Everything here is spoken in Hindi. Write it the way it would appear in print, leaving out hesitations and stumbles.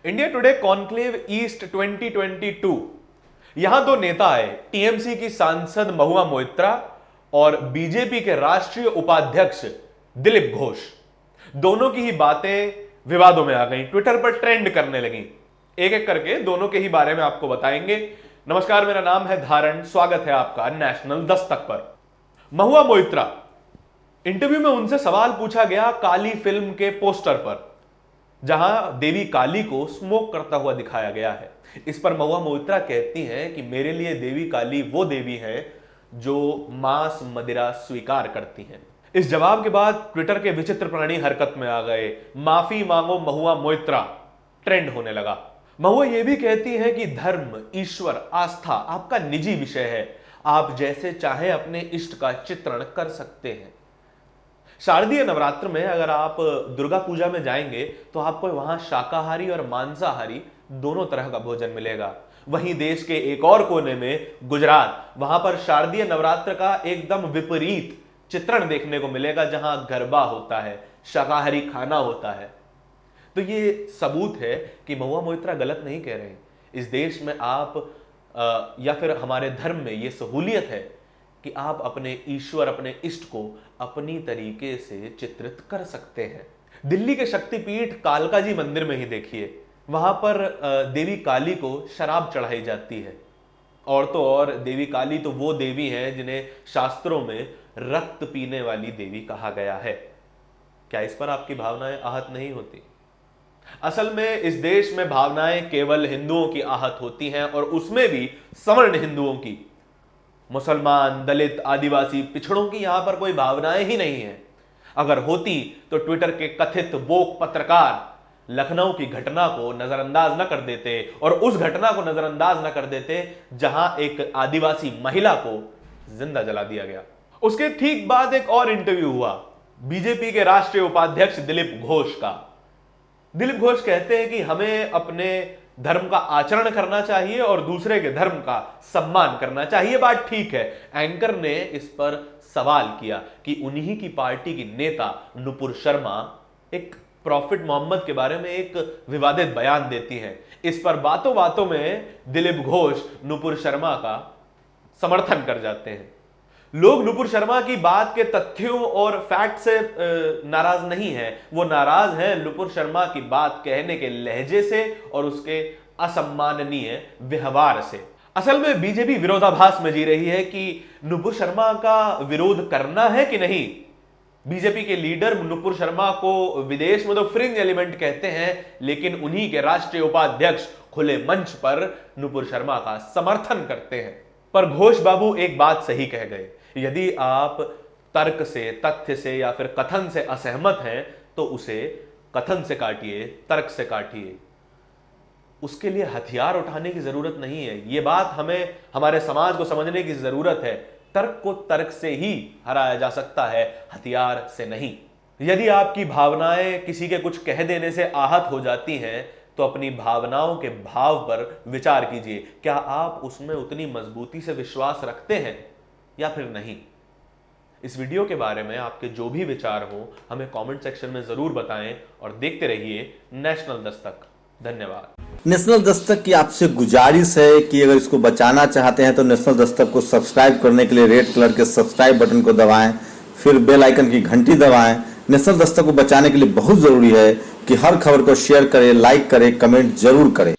India today conclave east 2022। यहां दो नेता आए, टीएमसी की सांसद महुआ मोइत्रा और बीजेपी के राष्ट्रीय उपाध्यक्ष दिलीप घोष। दोनों की ही बातें विवादों में आ गई, ट्विटर पर ट्रेंड करने लगी। एक एक करके दोनों के ही बारे में आपको बताएंगे। नमस्कार, मेरा नाम है धारण, स्वागत है आपका नेशनल दस्तक पर। महुआ मोइत्रा, इंटरव्यू में उनसे सवाल पूछा गया काली फिल्म के पोस्टर पर, जहां देवी काली को स्मोक करता हुआ दिखाया गया है। इस पर महुआ मोइत्रा कहती हैं कि मेरे लिए देवी काली वो देवी है जो मांस मदिरा स्वीकार करती हैं। इस जवाब के बाद ट्विटर के विचित्र प्राणी हरकत में आ गए। माफी मांगो महुआ मोइत्रा ट्रेंड होने लगा। महुआ यह भी कहती हैं कि धर्म, ईश्वर, आस्था आपका निजी विषय है, आप जैसे चाहे अपने इष्ट का चित्रण कर सकते हैं। शारदीय नवरात्र में अगर आप दुर्गा पूजा में जाएंगे तो आपको वहां शाकाहारी और मांसाहारी दोनों तरह का भोजन मिलेगा। वहीं देश के एक और कोने में गुजरात, वहां पर शारदीय नवरात्र का एकदम विपरीत चित्रण देखने को मिलेगा, जहां गरबा होता है, शाकाहारी खाना होता है। तो ये सबूत है कि महुआ मोइत्रा गलत नहीं कह रहे। इस देश में आप या फिर हमारे धर्म में ये सहूलियत है कि आप अपने ईश्वर, अपने इष्ट को अपनी तरीके से चित्रित कर सकते हैं। दिल्ली के शक्तिपीठ कालका जी मंदिर में ही देखिए, वहां पर देवी काली को शराब चढ़ाई जाती है। और तो और देवी काली तो वो देवी हैं जिन्हें शास्त्रों में रक्त पीने वाली देवी कहा गया है। क्या इस पर आपकी भावनाएं आहत नहीं होती? असल में इस देश में भावनाएं केवल हिंदुओं की आहत होती हैं, और उसमें भी सवर्ण हिंदुओं की। मुसलमान, दलित, आदिवासी, पिछड़ों की यहां पर कोई भावनाएं ही नहीं है। अगर होती तो ट्विटर के कथित वोक पत्रकार लखनऊ की घटना को नजरअंदाज न कर देते, और उस घटना को नजरअंदाज न कर देते जहां एक आदिवासी महिला को जिंदा जला दिया गया। उसके ठीक बाद एक और इंटरव्यू हुआ बीजेपी के राष्ट्रीय उपाध्यक्ष दिलीप घोष का। दिलीप घोष कहते हैं कि हमें अपने धर्म का आचरण करना चाहिए और दूसरे के धर्म का सम्मान करना चाहिए। बात ठीक है। एंकर ने इस पर सवाल किया कि उन्हीं की पार्टी की नेता नुपुर शर्मा एक प्रॉफिट मोहम्मद के बारे में एक विवादित बयान देती हैं। इस पर बातों बातों में दिलीप घोष नुपुर शर्मा का समर्थन कर जाते हैं। लोग नुपुर शर्मा की बात के तथ्यों और फैक्ट से नाराज नहीं हैं, वो नाराज हैं नुपुर शर्मा की बात कहने के लहजे से और उसके असम्माननीय व्यवहार से। असल में बीजेपी विरोधाभास में जी रही है कि नुपुर शर्मा का विरोध करना है कि नहीं। बीजेपी के लीडर नुपुर शर्मा को विदेश में तो फ्रिंज एलिमेंट कहते हैं, लेकिन उन्हीं के राष्ट्रीय उपाध्यक्ष खुले मंच पर नुपुर शर्मा का समर्थन करते हैं। पर घोष बाबू एक बात सही कह गए, यदि आप तर्क से, तथ्य से या फिर कथन से असहमत हैं तो उसे कथन से काटिए, तर्क से काटिए। उसके लिए हथियार उठाने की जरूरत नहीं है। यह बात हमें हमारे समाज को समझने की जरूरत है। तर्क को तर्क से ही हराया जा सकता है, हथियार से नहीं। यदि आपकी भावनाएं किसी के कुछ कह देने से आहत हो जाती हैं तो अपनी भावनाओं के भाव पर विचार कीजिए। क्या आप उसमें उतनी मजबूती से विश्वास रखते हैं या फिर नहीं? इस वीडियो के बारे में आपके जो भी विचार हो हमें कमेंट सेक्शन में जरूर बताएं और देखते रहिए नेशनल दस्तक। धन्यवाद। नेशनल दस्तक की आपसे गुजारिश है कि अगर इसको बचाना चाहते हैं तो नेशनल दस्तक को सब्सक्राइब करने के लिए रेड कलर के सब्सक्राइब बटन को दबाएं, फिर बेल आइकन की घंटी दबाएं। नेशनल दस्तक को बचाने के लिए बहुत जरूरी है कि हर खबर को शेयर करें, लाइक करें, कमेंट जरूर करें।